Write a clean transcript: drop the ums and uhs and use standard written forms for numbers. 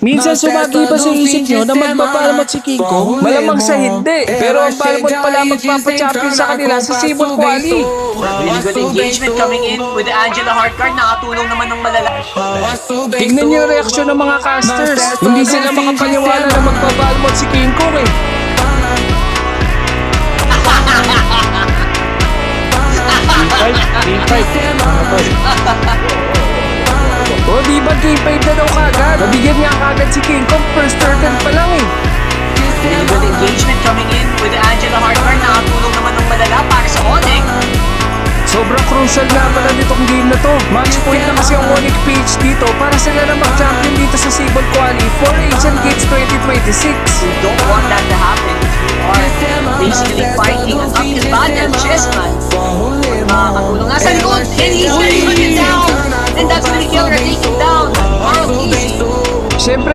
Minsan sumagi ba sa isip nyo na magpapalamot si King Kong? Malamang sa hindi. Pero ang palamot pala magpapa-champion sa kanila sa Cibol Quali. Really good engagement coming in with the Angela Hart card. Nakatulong naman ng malala. Tignan niyo yung reaksyon ng mga casters. Hindi sila makapaniwala na magpapalamot si King Kong eh. O di ba K5 na daw kagad? Nabigyan niya kagad si King Kong first turtle pa lang eh. Really good engagement coming in with the Angela Hart card. Nakatulong naman ng malala para sa Onyx. Sobrang crucial nga pala nitong game na to. Match point na kasi ang Onyx PH dito para sila na mag-champion dito sa Cibol Quali for Asian Games 2026. We don't want that to happen. We are basically fighting an uphill battle, Chessman. Makakatulong nga sa likod, and he's gonna put it down. And that's when the killer taking down. Marl Easy. Siyempre